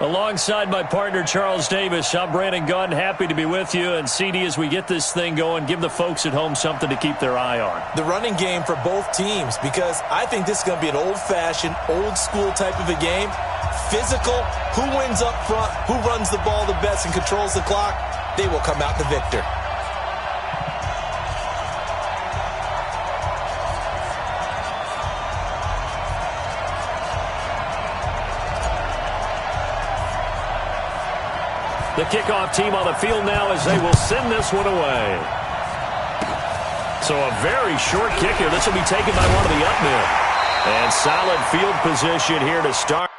Alongside my partner, Charles Davis, I'm Brandon Gunn. Happy to be with you. And, CD, as we get this thing going, give the folks at home something to keep their eye on. The running game for both teams, because I think this is going to be an old-fashioned, old-school type of a game. Physical, who wins up front, who runs the ball the best and controls the clock, they will come out the victor. The kickoff team on the field now as they will send this one away. So a very short kick here. This will be taken by one of the up men. And solid field position here to start.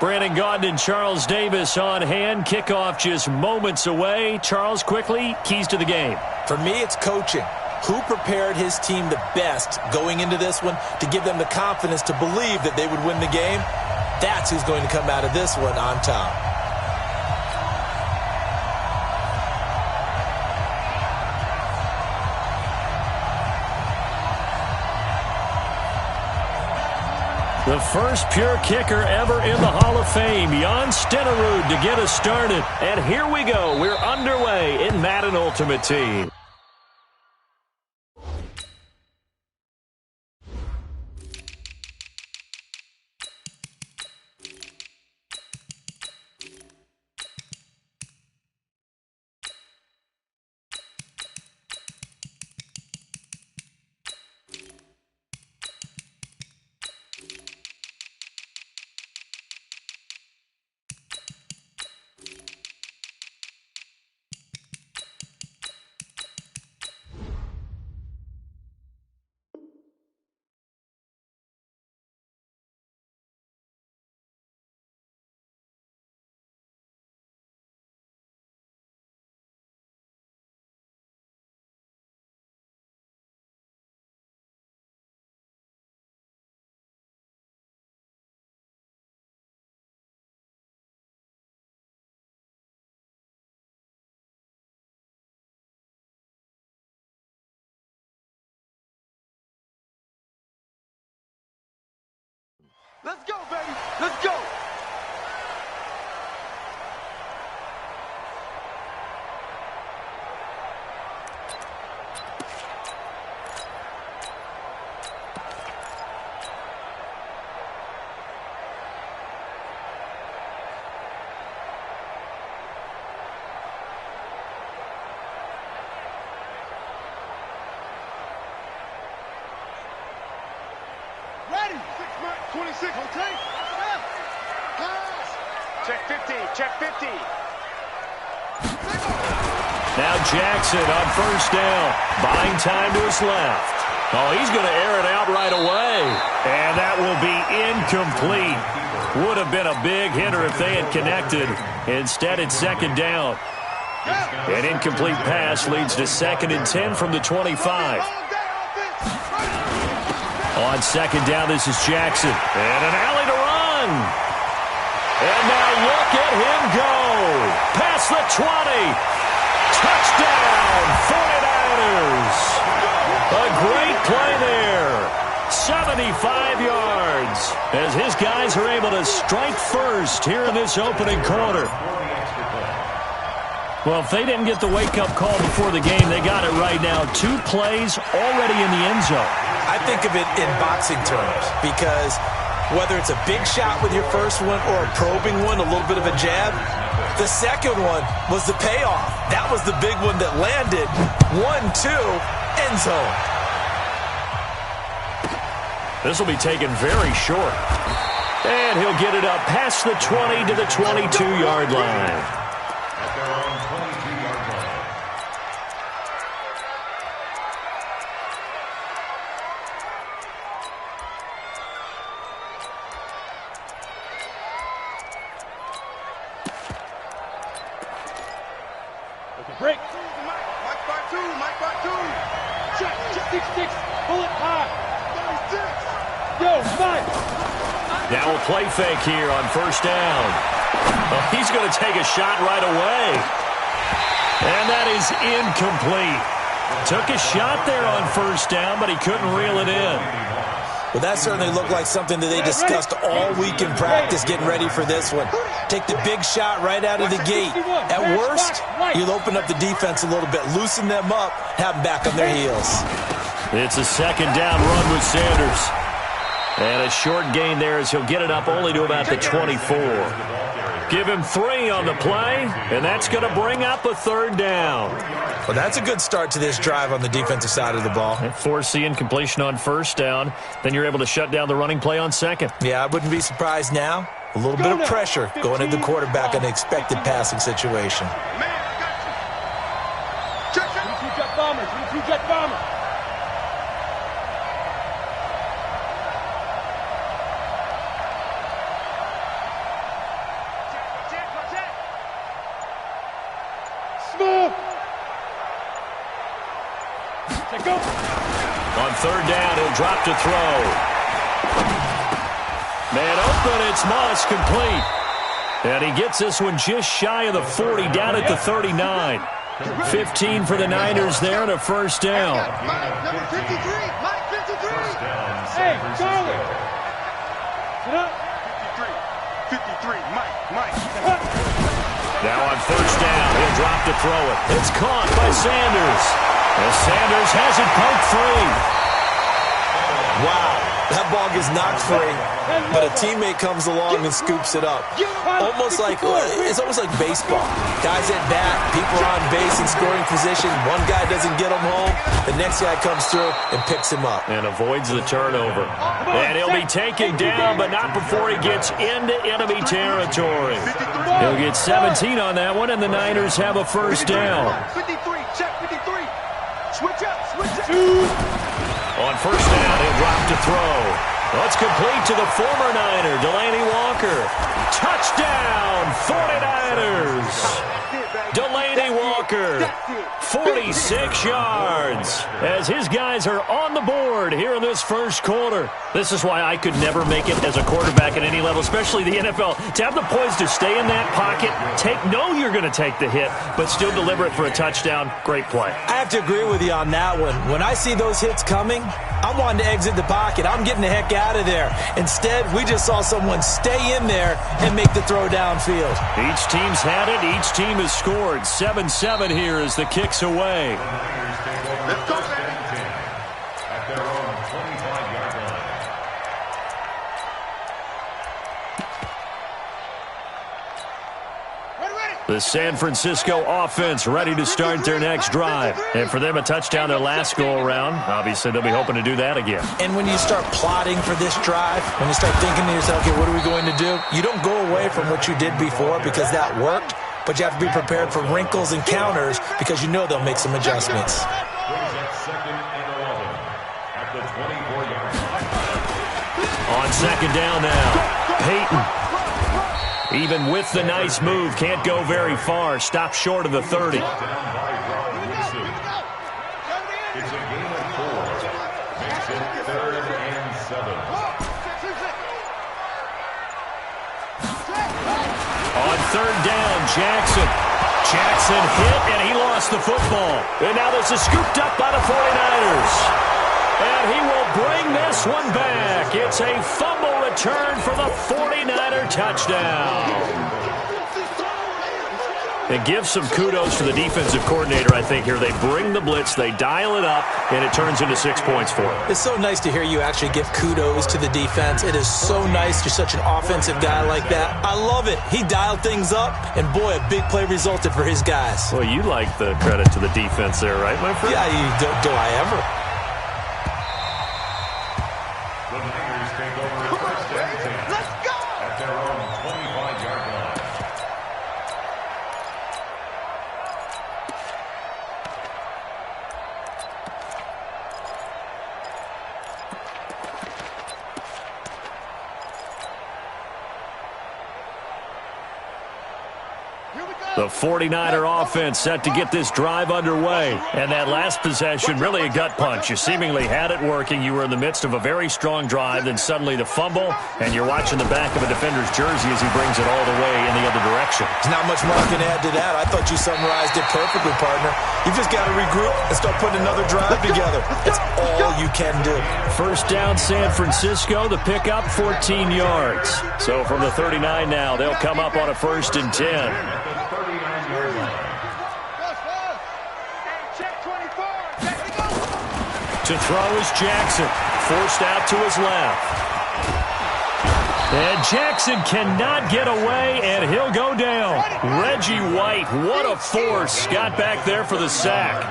Brandon Gaudin and Charles Davis on hand. Kickoff just moments away. Charles, quickly, keys to the game. For me, it's coaching. Who prepared his team the best going into this one to give them the confidence to believe that they would win the game? That's who's going to come out of this one on top. The first pure kicker ever in the Hall of Fame, Jan Stenerud, to get us started. And here we go. We're underway in Madden Ultimate Team. Let's go, baby. Let's go. Ready. 26, okay? Pass. Check 50, check 50. Now Jackson on first down. Buying time to his left. Oh, he's going to air it out right away. And that will be incomplete. Would have been a big hitter if they had connected. Instead, it's second down. An incomplete pass leads to 2nd and 10 from the 25. On second down, this is Jackson. And an alley to run. And now look at him go. Past the 20. Touchdown, 49ers. A great play there. 75 yards. As his guys are able to strike first here in this opening quarter. Well, if they didn't get the wake-up call before the game, they got it right now. 2 plays already in the end zone. I think of it in boxing terms because whether it's a big shot with your first one or a probing one, a little bit of a jab, the second one was the payoff. That was the big one that landed. 1-2, end zone. This will be taken very short. And he'll get it up past the 20 to the 22-yard line. Break. Mike by two. Check. 6. Pull it high. 36. Yo, Mike. Now a play fake here on first down. Oh, he's going to take a shot right away. And that is incomplete. Took a shot there on first down, but he couldn't reel it in. Well, that certainly looked like something that they discussed all week in practice getting ready for this one. Take the big shot right out of the gate. At worst, you'll open up the defense a little bit, loosen them up, have them back on their heels. It's a second down run with Sanders. And a short gain there as he'll get it up only to about the 24. Give him 3 on the play, and that's going to bring up a third down. Well, that's a good start to this drive on the defensive side of the ball. Force the incompletion on first down. Then you're able to shut down the running play on second. Yeah, I wouldn't be surprised now. A little bit of pressure going at the quarterback in an expected passing situation. Man, I got you. Check. 2 jet bombers. On third down, he'll drop to throw. Man open, it's Moss, complete. And he gets this one just shy of the 40, down at the 39. 15 for the Niners there and a first down. Number 53, Mike 53. Hey, Charlie. Get up. 53, Mike. Now on first down, he'll drop to throw it. It's caught by Sanders. As Sanders has it poked free. Wow, that ball gets knocked free, but a teammate comes along and scoops it up. It's almost like baseball. Guys at bat, people are on base in scoring position. One guy doesn't get him home. The next guy comes through and picks him up. And avoids the turnover. And he'll be taken down, but not before he gets into enemy territory. He'll get 17 on that one, and the Niners have a first down. 53, check 53. Switch up. On first down, he'll drop to throw. It's complete to the former Niner, Delaney Walker. Touchdown, 49ers. Delaney Walker, 46 yards, as his guys are on the board here in this first quarter. This is why I could never make it as a quarterback at any level, especially the NFL. To have the poise to stay in that pocket, know you're going to take the hit, but still deliver it for a touchdown, great play. I have to agree with you on that one. When I see those hits coming, I'm wanting to exit the pocket. I'm getting the heck out of there. Instead, we just saw someone stay in there and make the throw downfield. Each team's had it. Each team has scored. 7-7 here as the kick's away. Let's go, baby. At their own 25-yard line. The San Francisco offense ready to start their next drive. And for them, a touchdown their last go-around. Obviously, they'll be hoping to do that again. And when you start plotting for this drive, when you start thinking to yourself, okay, what are we going to do? You don't go away from what you did before because that worked, but you have to be prepared for wrinkles and counters because you know they'll make some adjustments. Brings up 2nd and 11 at the 24-yard line. On second down now, Peyton. Even with the nice move, can't go very far. Stop short of the 30. Down by Robbie Wilson. It's a gain of 4. Makes it 3rd and 7. On third down, Jackson. Jackson hit, and he lost the football. And now this is scooped up by the 49ers. And he will bring this one back. It's a fumble return for the 49er touchdown. And give some kudos to the defensive coordinator, I think, here. They bring the blitz, they dial it up, and it turns into 6 points for them. It's so nice to hear you actually give kudos to the defense. It is so nice. You're such an offensive guy like that. I love it. He dialed things up, and boy, a big play resulted for his guys. Well, you like the credit to the defense there, right, my friend? Yeah, do I ever? The Niners take over 1st and 10. Let's go. At their own 25-yard line. The 49er offense set to get this drive underway. And that last possession, really a gut punch. You seemingly had it working. You were in the midst of a very strong drive. Then suddenly the fumble, and you're watching the back of a defender's jersey as he brings it all the way in the other direction. There's not much more I can add to that. I thought you summarized it perfectly, partner. You've just got to regroup and start putting another drive together. That's all you can do. First down, San Francisco. The pickup, 14 yards. So from the 39 now, they'll come up on a 1st and 10. To throw is Jackson. Forced out to his left. And Jackson cannot get away, and he'll go down. Reggie White, what a force. Got back there for the sack.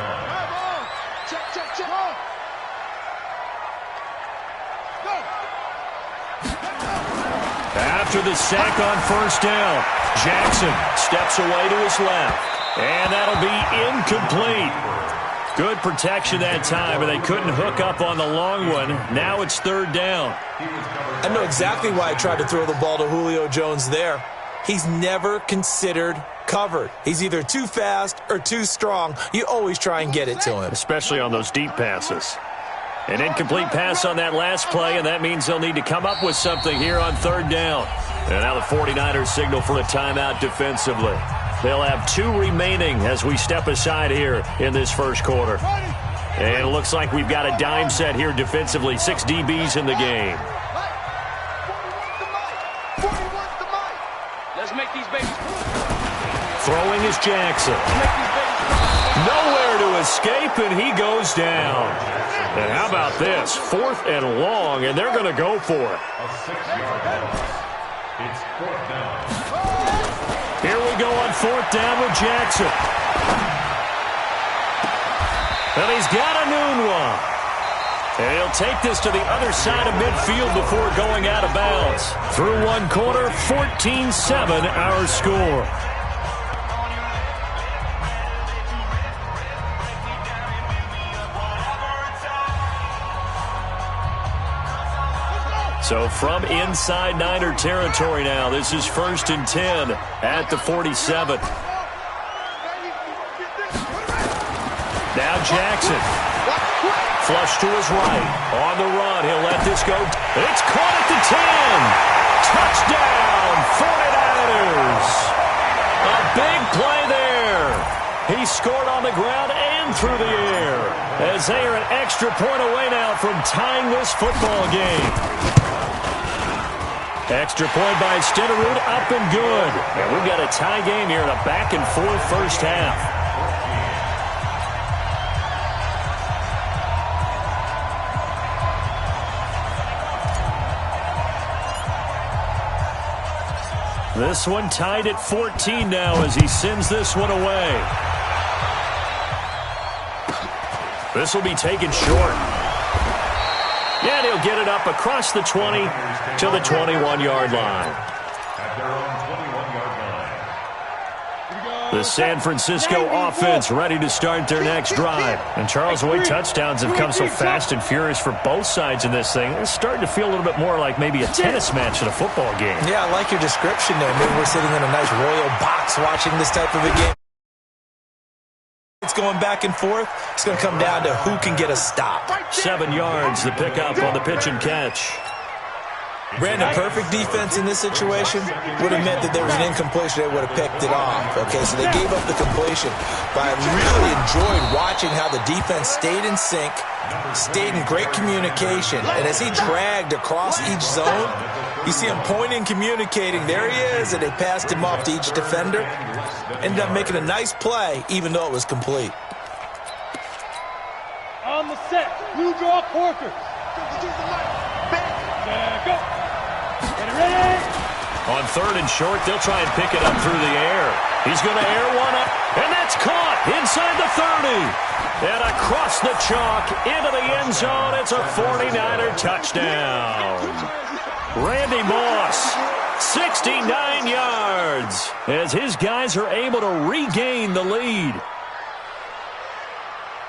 After the sack on first down, Jackson steps away to his left. And that'll be incomplete. Good protection that time, and they couldn't hook up on the long one. Now it's 3rd down. I know exactly why I tried to throw the ball to Julio Jones there. He's never considered covered. He's either too fast or too strong. You always try and get it to him. Especially on those deep passes. An incomplete pass on that last play, and that means they'll need to come up with something here on third down. And now the 49ers signal for a timeout defensively. They'll have 2 remaining as we step aside here in this first quarter. And it looks like we've got a dime set here defensively. 6 DBs in the game. Let's make these babies. Throwing is Jackson. Nowhere to escape, and he goes down. And how about this? 4th and long, and they're going to go for it. A 6-yard loss. It's 4th down. Here we go on 4th down with Jackson. And he's got a noon one. And he'll take this to the other side of midfield before going out of bounds. Through 1 quarter, 14-7 our score. So from inside Niner territory now, this is 1st and 10 at the 47. Now Jackson. Flush to his right. On the run, he'll let this go. It's caught at the 10. Touchdown, 49ers. A big play there. He scored on the ground and through the air, as they are an extra point away now from tying this football game. Extra point by Stenerud, up and good. And we've got a tie game here in a back-and-forth first half. This one tied at 14 now as he sends this one away. This will be taken short. And he'll get it up across the 20 to the 21-yard line. At their own 21-yard line. The San Francisco offense ready to start their next drive. And Charles, the way touchdowns have come so fast and furious for both sides in this thing, it's starting to feel a little bit more like maybe a tennis match in a football game. Yeah, I like your description there. Maybe we're sitting in a nice royal box watching this type of a game. It's going back and forth. It's going to come down to who can get a stop. 7 yards, the pickup on the pitch and catch. Brandon, perfect defense in this situation would have meant that there was an incompletion. They would have picked it off. Okay, so they gave up the completion. But I really enjoyed watching how the defense stayed in sync, stayed in great communication. And as he dragged across each zone, you see him pointing, communicating. There he is, and they passed him off to each defender. Ended up making a nice play, even though it was complete. On the set, blue draw quarters. Go. Get it ready. On 3rd and short, they'll try and pick it up through the air. He's going to air one up, and that's caught inside the 30. And across the chalk into the end zone, it's a 49er touchdown. Randy Moss, 69 yards, as his guys are able to regain the lead.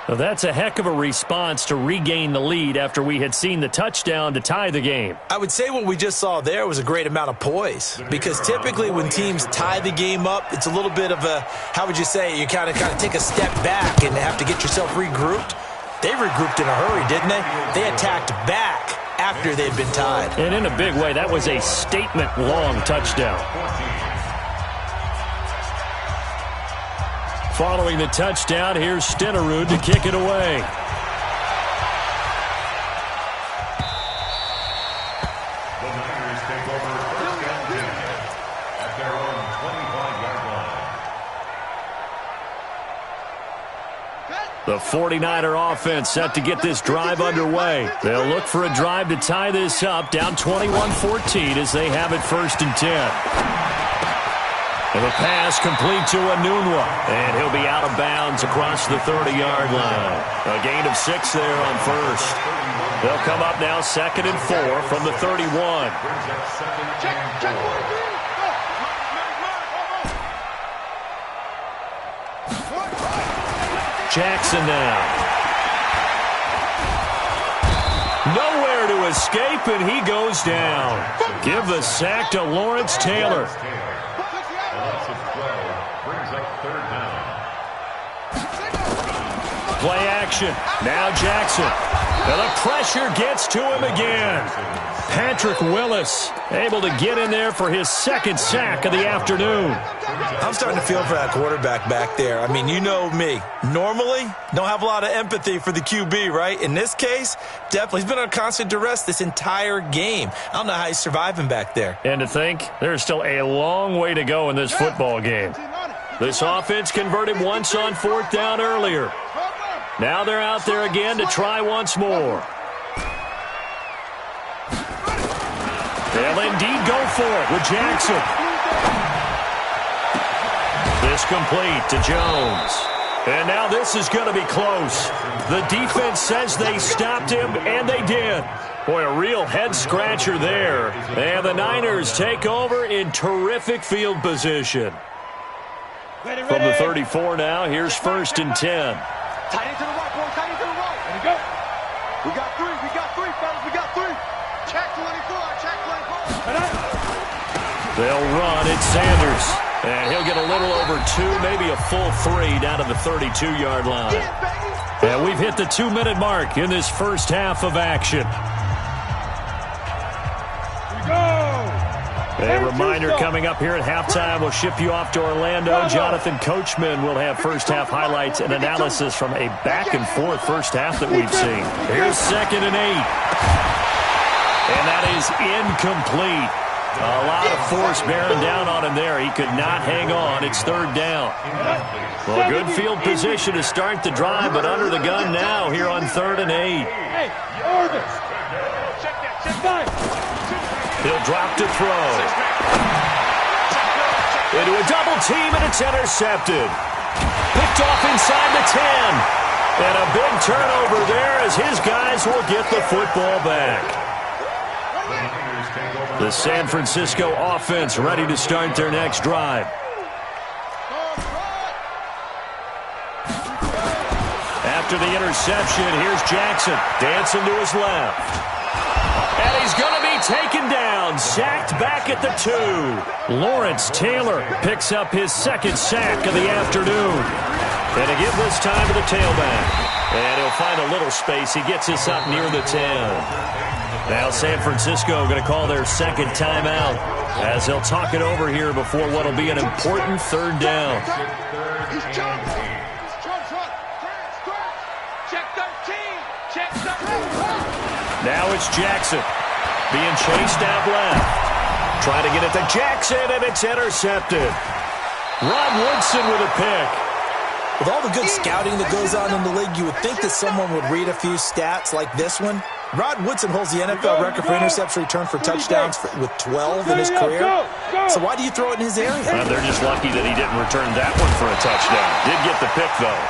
Well, that's a heck of a response to regain the lead after we had seen the touchdown to tie the game. I would say what we just saw there was a great amount of poise, because typically when teams tie the game up, it's a little bit of a, how would you say, you kind of take a step back and have to get yourself regrouped. They regrouped in a hurry, didn't they? They attacked back after they'd been tied. And in a big way, that was a statement-long touchdown. Following the touchdown, here's Stenerud to kick it away. The Niners take over 1st and 10 at their own 25-yard line. The 49er offense set to get this drive underway. They'll look for a drive to tie this up, down 21-14 as they have it 1st and 10. And the pass complete to Anunwa. And he'll be out of bounds across the 30-yard line. A gain of 6 there on 1st. They'll come up now 2nd and 4 from the 31. Jackson now. Nowhere to escape, and he goes down. Give the sack to Lawrence Taylor. play action. Now Jackson. And the pressure gets to him again. Patrick Willis able to get in there for his second sack of the afternoon. I'm starting to feel for that quarterback back there. I mean, you know me. Normally, don't have a lot of empathy for the QB, right? In this case, definitely. He's been on constant duress this entire game. I don't know how he's surviving back there. And to think, there's still a long way to go in this football game. This offense converted once on fourth down earlier. Now they're out there again to try once more. They'll indeed go for it with Jackson. This complete to Jones. And now this is going to be close. The defense says they stopped him, and they did. Boy, a real head-scratcher there. And the Niners take over in terrific field position. From the 34 now, here's 1st and 10. Tight end to the right, boy. Tight end to the right. There we go. We got three, fellas. We got three. Check 24. Check 24. They'll run. It's Sanders. And he'll get a little over 2, maybe a full 3 down to the 32-yard line. And we've hit the 2-minute mark in this first half of action. A reminder coming up here at halftime. We'll ship you off to Orlando. Jonathan Coachman will have first-half highlights and analysis from a back-and-forth first half that we've seen. Here's 2nd and 8. And that is incomplete. A lot of force bearing down on him there. He could not hang on. It's 3rd down. Well, good field position to start the drive, but under the gun now here on 3rd and 8. He'll drop to throw. Into a double team, and it's intercepted. Picked off inside the 10. And a big turnover there as his guys will get the football back. The San Francisco offense ready to start their next drive. After the interception, here's Jackson dancing to his left. And he's going to be taken down, sacked back at the 2. Lawrence Taylor picks up his second sack of the afternoon. And again this time to the tailback. And he'll find a little space. He gets us up near the 10. Now San Francisco going to call their second timeout as they'll talk it over here before what will be an important 3rd down. Now it's Jackson being chased out left. Trying to get it to Jackson, and it's intercepted. Rod Woodson with a pick. With all the good scouting that goes on in the league, you would think that someone would read a few stats like this one. Rod Woodson holds the NFL record for interception return for touchdowns with 12 in his career. So why do you throw it in his area? They're just lucky that he didn't return that one for a touchdown. Did get the pick, though.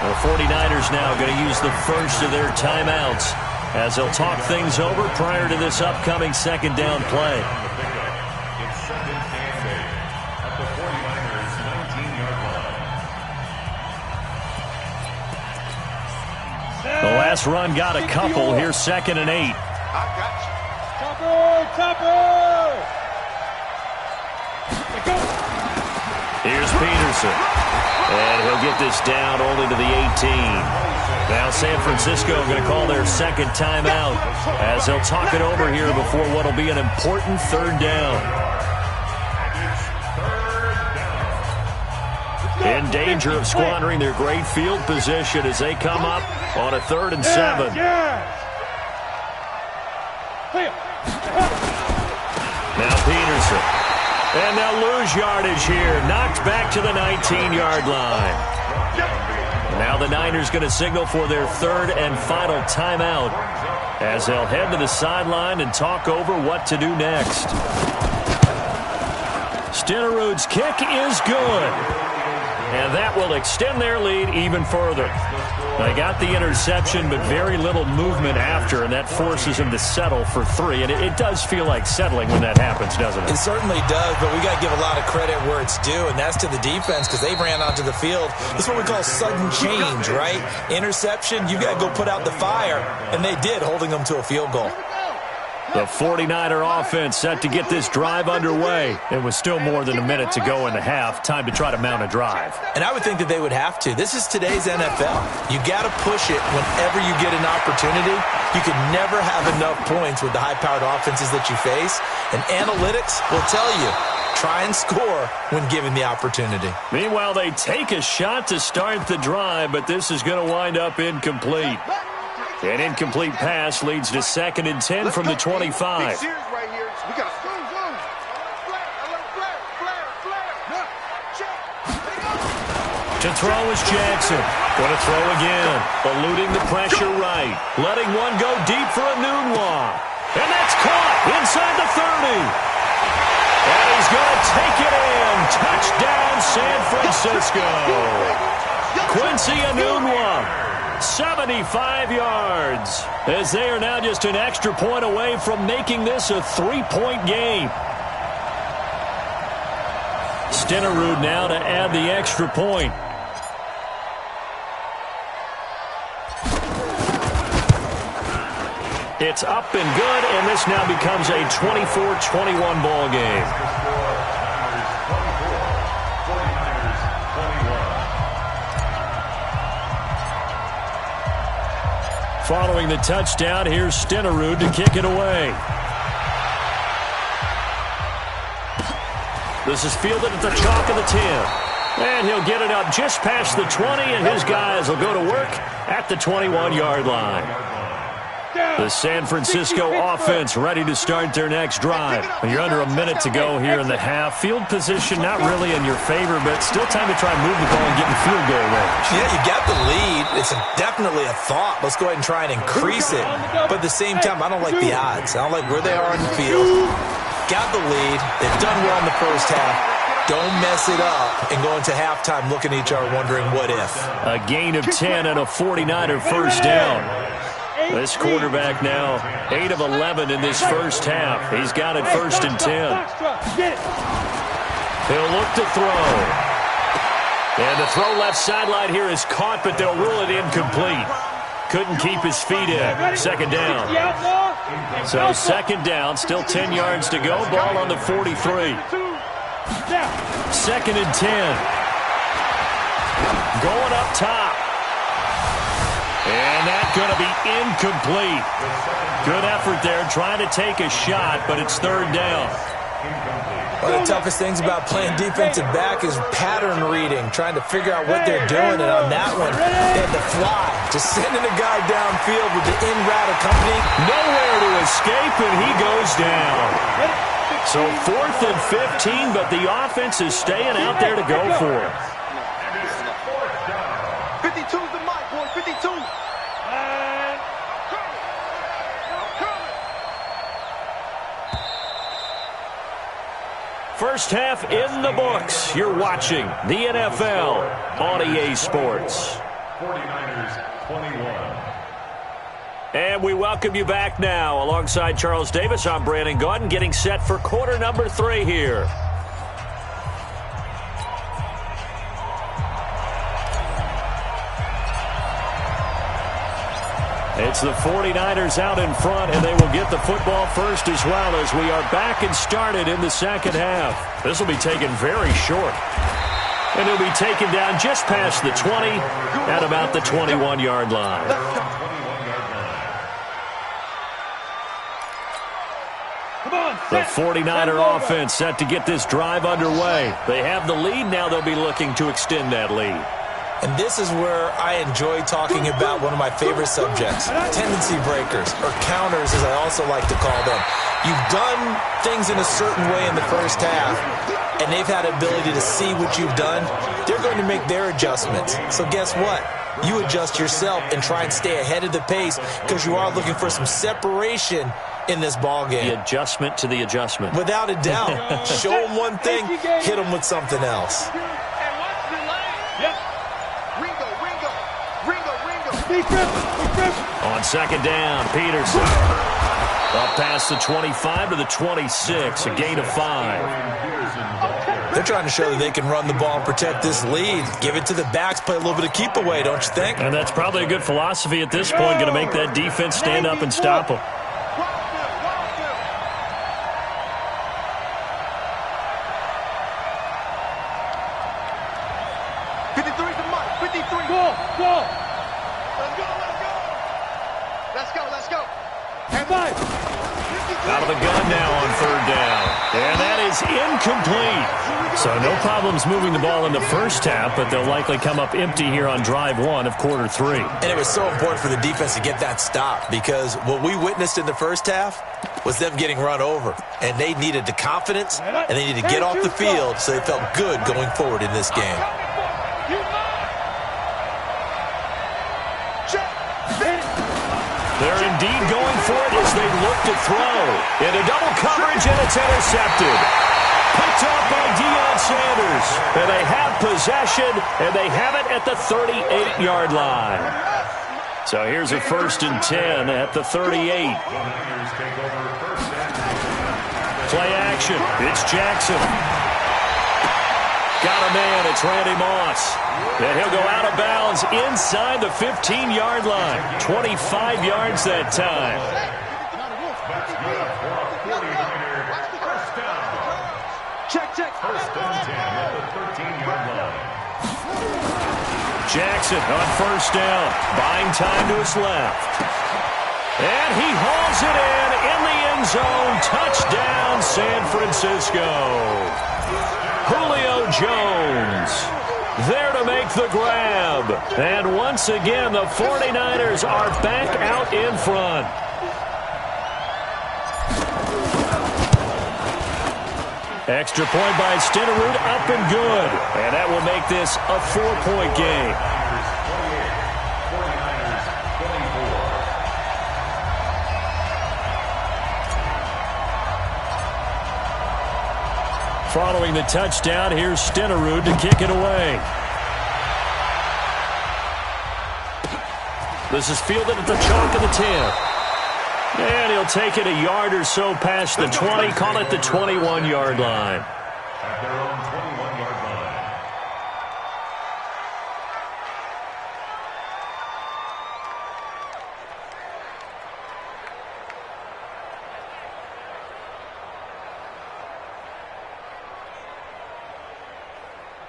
The 49ers now going to use the first of their timeouts as they'll talk things over prior to this upcoming 2nd down play. It's 2nd and 8 at the 49ers 19-yard line. The last run got a couple. Here's 2nd and 8. I got you. Topper! Here's Peterson. And he'll get this down only to the 18. Now San Francisco going to call their second timeout as they'll talk it over here before what will be an important 3rd down. In danger of squandering their great field position as they come up on a 3rd and 7. Now Peterson. And they'll lose yardage here. Knocked back to the 19-yard line. Now the Niners going to signal for their 3rd and final timeout as they'll head to the sideline and talk over what to do next. Stenerud's kick is good. And that will extend their lead even further. They got the interception, but very little movement after, and that forces them to settle for 3. And it does feel like settling when that happens, doesn't it? It certainly does, but we got to give a lot of credit where it's due, and that's to the defense because they ran onto the field. It's what we call sudden change, right? Interception, you got to go put out the fire, and they did, holding them to a field goal. The 49er offense set to get this drive underway. It was still more than a minute to go in the half. Time to try to mount a drive. And I would think that they would have to. This is today's NFL. You got to push it whenever you get an opportunity. You can never have enough points with the high-powered offenses that you face. And analytics will tell you, try and score when given the opportunity. Meanwhile, they take a shot to start the drive, but this is going to wind up incomplete. An incomplete pass leads to 2nd and 10 from the 25. To throw is Jackson. Going to throw again. Eluding the pressure right. Letting one go deep for a noon walk. And that's caught inside the 30. And he's going to take it in. Touchdown, San Francisco. Quincy Enunwa. 75 yards, as they are now just an extra point away from making this a 3-point game. Stenerud now to add the extra point. It's up and good, and this now becomes a 24-21 ball game. Following the touchdown, here's Stenerud to kick it away. This is fielded at the chalk of the 10. And he'll get it up just past the 20, and his guys will go to work at the 21-yard line. The San Francisco offense ready to start their next drive. You're under a minute to go here in the half. Field position not really in your favor, but still time to try and move the ball and get in field goal range. Yeah, you got the lead. It's definitely a thought. Let's go ahead and try and increase it. But at the same time, I don't like the odds. I don't like where they are in the field. Got the lead. They've done well in the first half. Don't mess it up and go into halftime looking at each other wondering what if. A gain of 10 and a 49er first down. This quarterback now 8 of 11 in this first half. He's got it 1st and 10. He'll look to throw. And the throw left sideline here is caught, but they'll rule it incomplete. Couldn't keep his feet in. 2nd down. So 2nd down, still 10 yards to go. Ball on the 43. 2nd and 10. Going up top. And that's going to be incomplete. Good effort there, trying to take a shot, but it's 3rd down. One of the toughest things about playing defensive back is pattern reading, trying to figure out what they're doing. And on that one, they had to fly, just sending a guy downfield with the in-route accompanying. Nowhere to escape, and he goes down. So 4th and 15, but the offense is staying out there to go for it. 52's the mic, boy. 52. First half in the books. You're watching the NFL on EA Sports. 49ers 21. And we welcome you back now. Alongside Charles Davis, I'm Brandon Gaudin, getting set for quarter number 3 here. It's the 49ers out in front, and they will get the football first as well as we are back and started in the second half. This will be taken very short. And he'll be taken down just past the 20 at about the 21-yard line. The 49er offense set to get this drive underway. They have the lead. Now they'll be looking to extend that lead. And this is where I enjoy talking about one of my favorite subjects, tendency breakers, or counters as I also like to call them. You've done things in a certain way in the first half, and they've had the ability to see what you've done. They're going to make their adjustments. So guess what? You adjust yourself and try and stay ahead of the pace because you are looking for some separation in this ball game. The adjustment to the adjustment. Without a doubt. Show them one thing, hit them with something else. On 2nd down, Peterson. Up past the 25 to the 26, a gain of 5. They're trying to show that they can run the ball and protect this lead. Give it to the backs, play a little bit of keep away, don't you think? And that's probably a good philosophy at this point, going to make that defense stand up and stop them. Let's go, let's go. And 5. Out of the gun now on third down. And that is incomplete. So no problems moving the ball in the first half, but they'll likely come up empty here on drive 1 of quarter 3. And it was so important for the defense to get that stop, because what we witnessed in the first half was them getting run over. And they needed the confidence, and they needed to get off the field so they felt good going forward in this game. They're indeed going for it as they look to throw. Into double coverage, and it's intercepted. Picked off by Deion Sanders. And they have possession, and they have it at the 38-yard line. So here's a 1st and 10 at the 38. Play action. It's Jackson. Got a man. It's Randy Moss. And he'll go out of bounds inside the 15-yard line. 25 yards that time. Check. First and 10 at the 13-yard line. Jackson on first down. Buying time to his left. And he hauls it in the end zone. Touchdown, San Francisco. Julio Jones there to make the grab. And once again, the 49ers are back out in front. Extra point by Stenerud, up and good. And that will make this a 4-point game. Following the touchdown, here's Stenerud to kick it away. This is fielded at the chalk of the 10. And he'll take it a yard or so past the 20, call it the 21-yard line. At their own 21-yard line.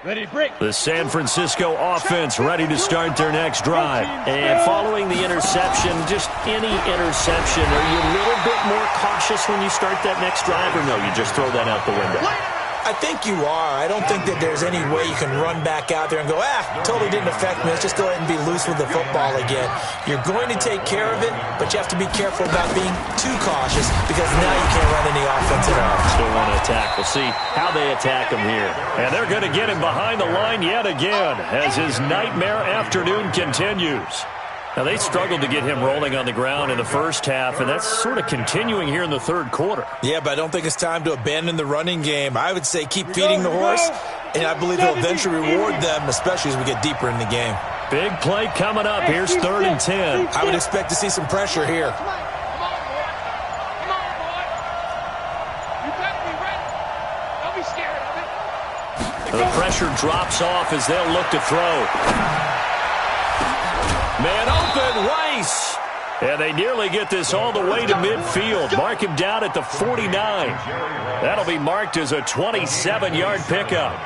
Ready, break. The San Francisco offense ready to start their next drive. And following the interception, just any interception, are you a little bit more cautious when you start that next drive, or no, you just throw that out the window? I think you are. I don't think that there's any way you can run back out there and go, totally didn't affect me. Let's just go ahead and be loose with the football again. You're going to take care of it, but you have to be careful about being too cautious, because now you can't run any offense at all. Still want to attack. We'll see how they attack him here. And they're going to get him behind the line yet again as his nightmare afternoon continues. Now, they struggled to get him rolling on the ground in the first half, and that's sort of continuing here in the third quarter. Yeah, but I don't think it's time to abandon the running game. I would say keep feeding the horse, and I believe they'll eventually reward them, especially as we get deeper in the game. Big play coming up. Here's 3rd and 10. I would expect to see some pressure here. Come on, boy. You better be ready. Don't be scared of it. The pressure drops off as they'll look to throw. Man open, Rice. And they nearly get this all the way to midfield. Mark him down at the 49. That'll be marked as a 27-yard pickup.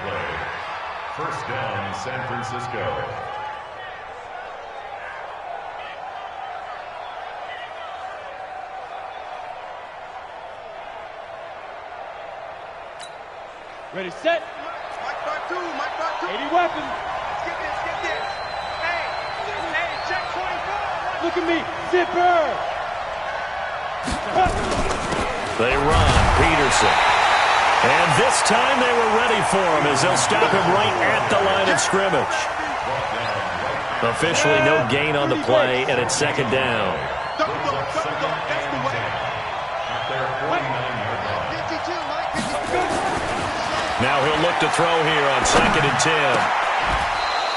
First down, San Francisco. Ready, set. Mike Bar 2, Mike Bar 2. 80 weapons. Let's get this. Hey, check 24. Look at me. Zipper. They run. Peterson. And this time they were ready for him as they'll stop him right at the line of scrimmage. Officially no gain on the play, and it's 2nd down. That's the way. Now he'll look to throw here on 2nd and 10.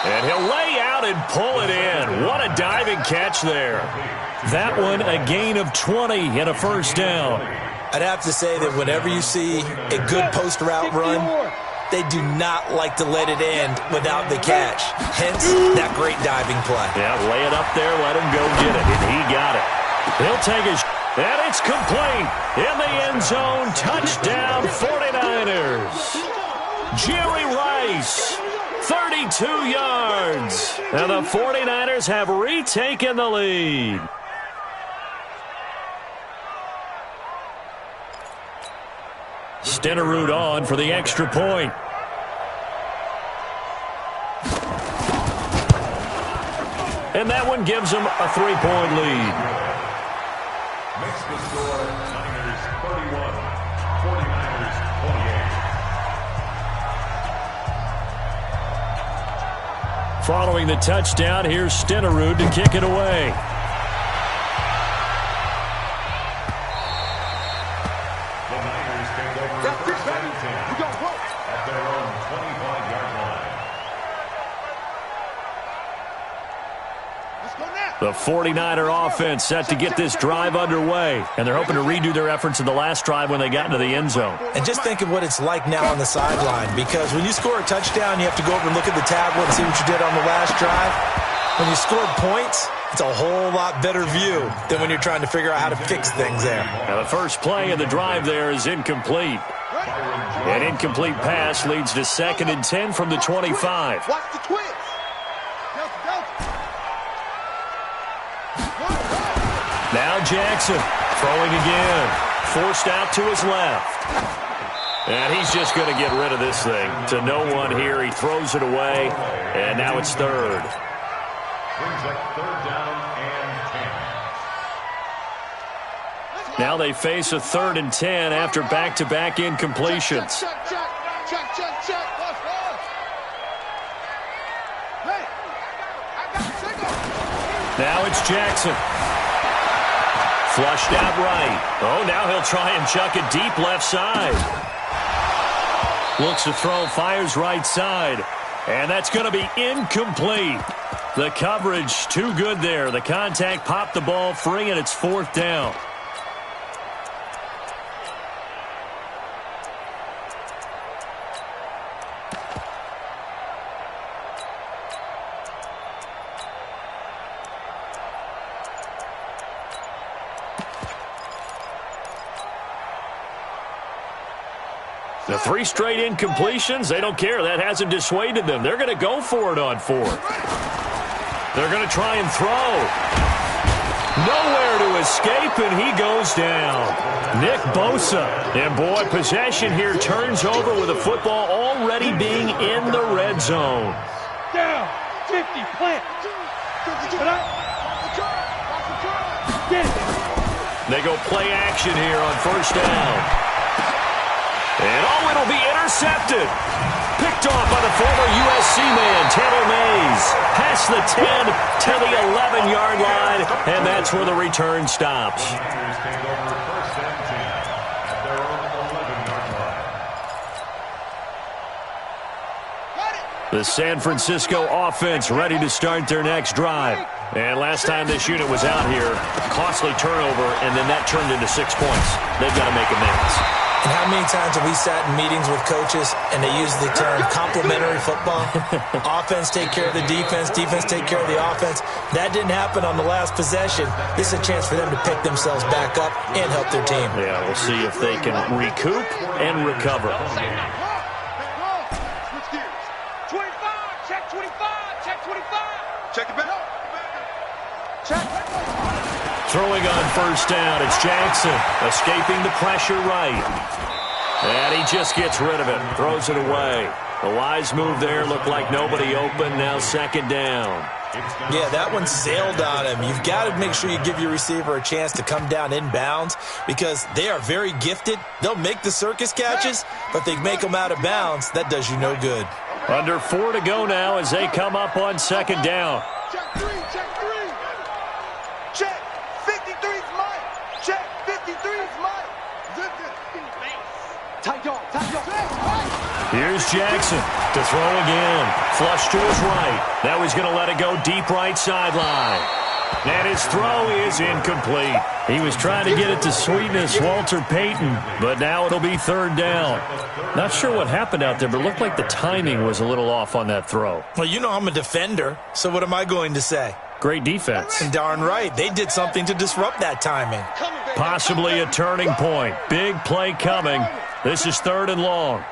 And he'll lay out and pull it in. What a diving catch there. That one a gain of 20 and a first down. I'd have to say that whenever you see a good post route run, they do not like to let it end without the catch. Hence, that great diving play. Yeah, lay it up there, let him go get it, and he got it. He'll take his, and it's complete. In the end zone, touchdown 49ers. Jerry Rice, 32 yards. And the 49ers have retaken the lead. Stenerud on for the extra point. And that one gives them a 3-point lead. Makes the score Niners 31, 49ers 28. Following the touchdown, here's Stenerud to kick it away. The Niners take over first and 10 at their own 25-yard line. The 49er offense set to get this drive underway, and they're hoping to redo their efforts in the last drive when they got into the end zone. And just think of what it's like now on the sideline, because when you score a touchdown, you have to go over and look at the tablet and see what you did on the last drive. When you scored points, it's a whole lot better view than when you're trying to figure out how to fix things there. Now the first play of the drive there is incomplete. An incomplete pass leads to 2nd and 10 from the 25. Watch the twins. Now Jackson throwing again. Forced out to his left. And he's just going to get rid of this thing. To no one here. He throws it away. And now it's 3rd. Brings up 3rd down and 10. Now they face a 3rd and 10 after back-to-back incompletions. Check. Hey, I got signal. Now it's Jackson. Flushed out right. Oh, now he'll try and chuck it deep left side. Looks to throw, fires right side. And that's going to be incomplete. The coverage too good there. The contact popped the ball free, and it's 4th down. The 3 straight incompletions, they don't care. That hasn't dissuaded them. They're going to go for it on 4th. They're going to try and throw. Nowhere to escape, and he goes down. Nick Bosa. And, boy, possession here turns over with the football already being in the red zone. Down. 50. Plant. Get it. They go play action here on 1st down. And, oh, it'll be intercepted. Picked off by the former USC man, Taylor Mays. Past the 10 to the 11-yard line, and that's where the return stops. Niners take over first and 10 at their own 11-yard line. The San Francisco offense ready to start their next drive. And last time this unit was out here, costly turnover, and then that turned into 6 points. They've got to make amends. And how many times have we sat in meetings with coaches and they use the term complementary football? Offense take care of the defense, defense take care of the offense. That didn't happen on the last possession. This is a chance for them to pick themselves back up and help their team. Yeah, we'll see if they can recoup and recover. Switch gears. 25. Check 25. Check 25. Check it back. Check. Throwing on 1st down, it's Jackson, escaping the pressure right. And he just gets rid of it, throws it away. A wise move there, looked like nobody open, now 2nd down. Yeah, that one sailed on him. You've got to make sure you give your receiver a chance to come down inbounds because they are very gifted. They'll make the circus catches, but if they make them out of bounds, that does you no good. Under 4 to go now as they come up on 2nd down. Check 3. Check 3. Check. 53 is mine. Check. 53 is mine. Tight dog. Here's Jackson to throw again. Flush to his right. Now he's going to let it go deep right sideline. And his throw is incomplete. He was trying to get it to Sweetness, Walter Payton, but now it'll be 3rd down. Not sure what happened out there, but it looked like the timing was a little off on that throw. Well, you know I'm a defender, so what am I going to say? Great defense. And darn right, they did something to disrupt that timing. Possibly a turning point. Big play coming. This is 3rd and long.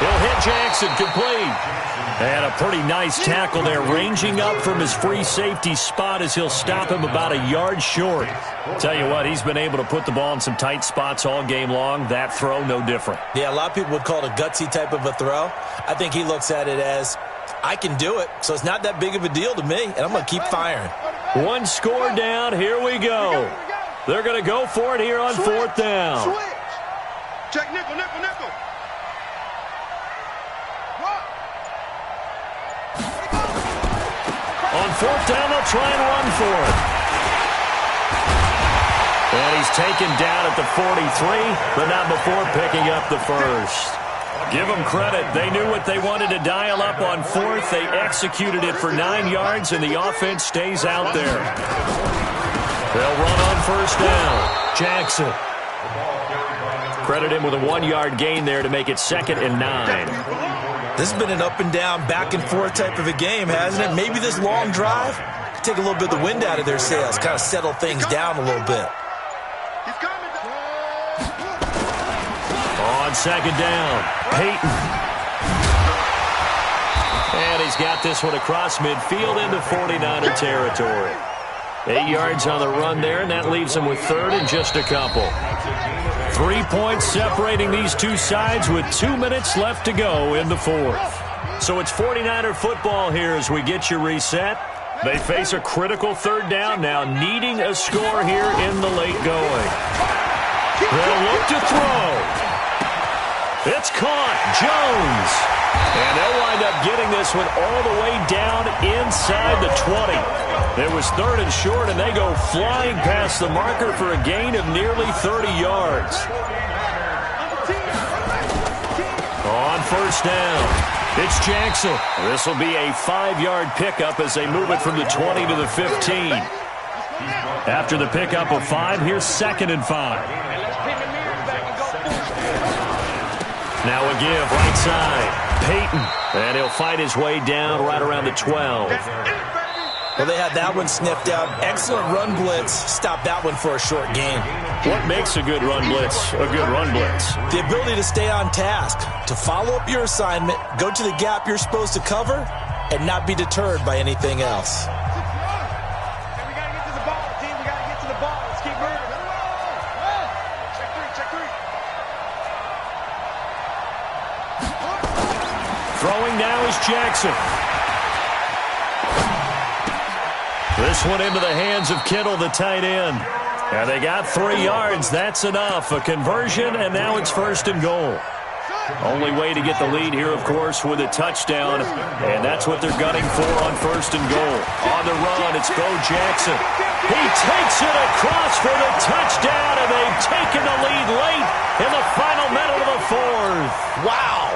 He'll hit Jackson, complete. And a pretty nice tackle there, ranging up from his free safety spot as he'll stop him about a yard short. Tell you what, he's been able to put the ball in some tight spots all game long. That throw, no different. Yeah, a lot of people would call it a gutsy type of a throw. I think he looks at it as, I can do it, so it's not that big of a deal to me, and I'm going to keep firing. One score down, here we go. They're going to go for it here on fourth down. Switch. Check nickel, nickel, nickel. On fourth down, they'll try and run for it. And he's taken down at the 43, but not before picking up the first. Give them credit. They knew what they wanted to dial up on fourth. They executed it for 9 yards, and the offense stays out there. They'll run on first down. Jackson. Credit him with a 1-yard gain there to make it 2nd and 9. This has been an up-and-down, back-and-forth type of a game, hasn't it? Maybe this long drive could take a little bit of the wind out of their sails, kind of settle things down a little bit. He's coming. On second down, Peyton. And he's got this one across midfield into 49er territory. 8 yards on the run there, and that leaves him with third and just a couple. 3 points separating these two sides with 2 minutes left to go in the fourth. So it's 49er football here as we get you reset. They face a critical third down now, needing a score here in the late going. They'll look to throw. It's caught. Jones. And they'll wind up getting this one all the way down inside the 20. It was third and short, and they go flying past the marker for a gain of nearly 30 yards. On first down, it's Jackson. This will be a 5-yard pickup as they move it from the 20 to the 15. After the pickup of 5, here's 2nd and 5. Now a give, right side. Peyton, and he'll fight his way down right around the 12. Well, they had that one sniffed out. Excellent run blitz. Stop that one for a short gain. What makes a good run blitz a good run blitz? The ability to stay on task, to follow up your assignment, go to the gap you're supposed to cover, and not be deterred by anything else. And we got to get to the ball, team. We got to get to the ball. Let's keep moving. Check three. Throwing now is Jackson. This one into the hands of Kittle, the tight end. And they got 3 yards. That's enough. A conversion, and now it's 1st and goal. Only way to get the lead here, of course, with a touchdown. And that's what they're gunning for on 1st and goal. On the run, it's Bo Jackson. He takes it across for the touchdown, and they've taken the lead late in the final minute of the fourth. Wow.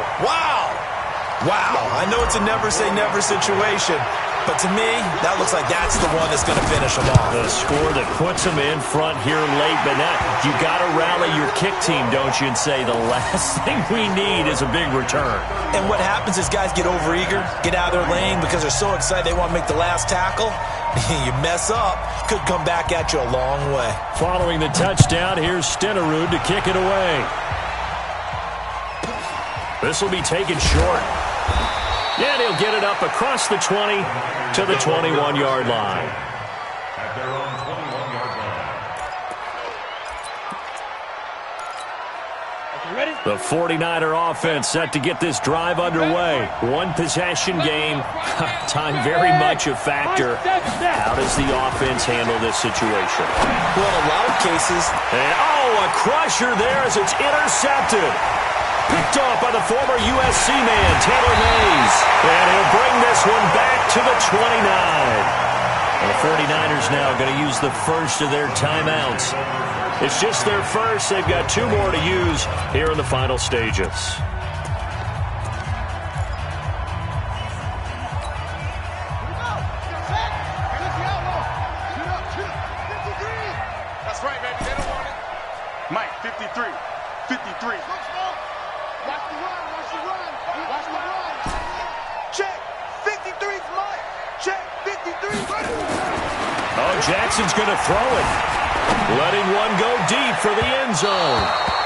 I know it's a never-say-never situation, but to me, that looks like that's the one that's going to finish them off. The score that puts them in front here late, but now you got to rally your kick team, don't you, and say the last thing we need is a big return. And what happens is guys get overeager, get out of their lane because they're so excited they want to make the last tackle. You mess up, could come back at you a long way. Following the touchdown, here's Stenerud to kick it away. This will be taken short. And he'll get it up across the 20 to the 21-yard line. At their own 21-yard line. The 49er offense set to get this drive underway. One possession game. Time very much a factor. How does the offense handle this situation? Well, in a lot of cases. And, a crusher there as it's intercepted. Picked off by the former USC man, Taylor Mays. And he'll bring this one back to the 29. And the 49ers now going to use the first of their timeouts. It's just their first. They've got 2 more to use here in the final stages. That's right, baby. They don't want it. Mike, 53. 53. Watch the run. Check. 53's Mike. Check. 53's Mike. Oh, Jackson's going to throw it. Letting one go deep for the end zone.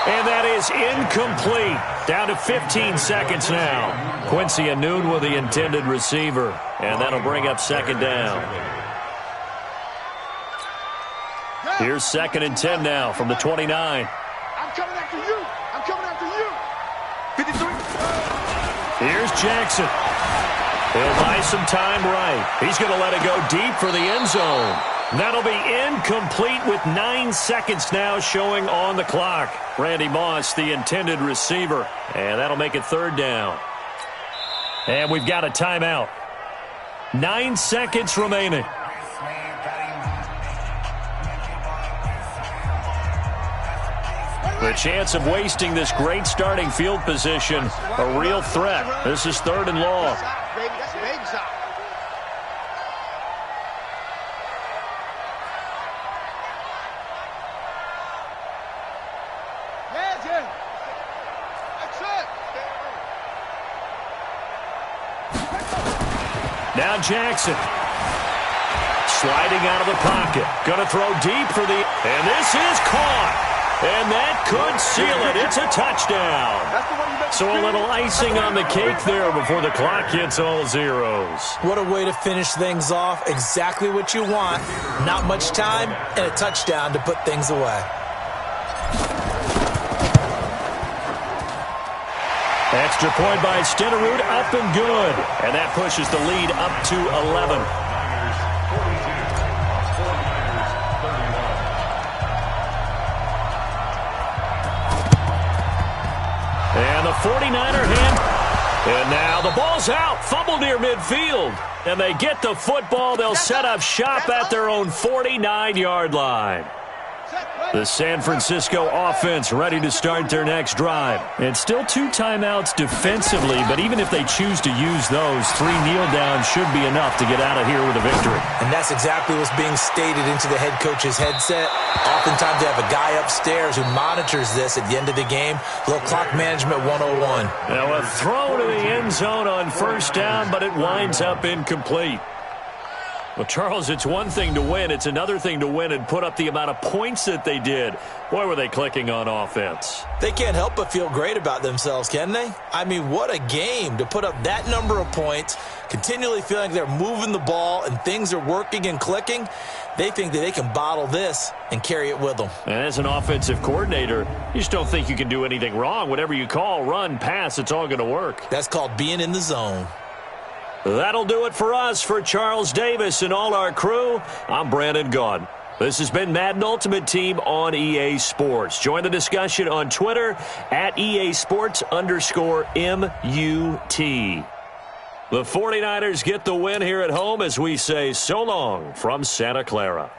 And that is incomplete. Down to 15 seconds now. Quincy Anoon with the intended receiver. And that'll bring up second down. Here's 2nd and 10 now from the 29. I'm coming after you. I'm coming after you. 53. Here's Jackson. He'll buy some time right. He's going to let it go deep for the end zone. That'll be incomplete with 9 seconds now showing on the clock. Randy Moss, the intended receiver. And that'll make it 3rd down. And we've got a timeout. 9 seconds remaining. The chance of wasting this great starting field position, a real threat. This is 3rd and long. That's a baby shot. Now Jackson. Sliding out of the pocket. Going to throw deep for the... And this is caught. And that could seal it. It's a touchdown. So a little icing on the cake there before the clock hits all zeros. What a way to finish things off. Exactly what you want. Not much time and a touchdown to put things away. Extra point by Stenerud, up and good. And that pushes the lead up to 11. And the 49er hand. And now the ball's out. Fumble near midfield. And they get the football. They'll set up shop at their own 49-yard line. The San Francisco offense ready to start their next drive. And still 2 timeouts defensively, but even if they choose to use those, 3 kneel downs should be enough to get out of here with a victory. And that's exactly what's being stated into the head coach's headset. Oftentimes they have a guy upstairs who monitors this at the end of the game. A little clock management 101. Now a throw to the end zone on 1st down, but it winds up incomplete. Well, Charles, it's one thing to win. It's another thing to win and put up the amount of points that they did. Boy, were they clicking on offense. They can't help but feel great about themselves, can they? I mean, what a game to put up that number of points, continually feeling they're moving the ball and things are working and clicking. They think that they can bottle this and carry it with them. And as an offensive coordinator, you just don't think you can do anything wrong. Whatever you call, run, pass, it's all going to work. That's called being in the zone. That'll do it for us. For Charles Davis and all our crew, I'm Brandon Gaudin. This has been Madden Ultimate Team on EA Sports. Join the discussion on Twitter at EA Sports_MUT. The 49ers get the win here at home as we say so long from Santa Clara.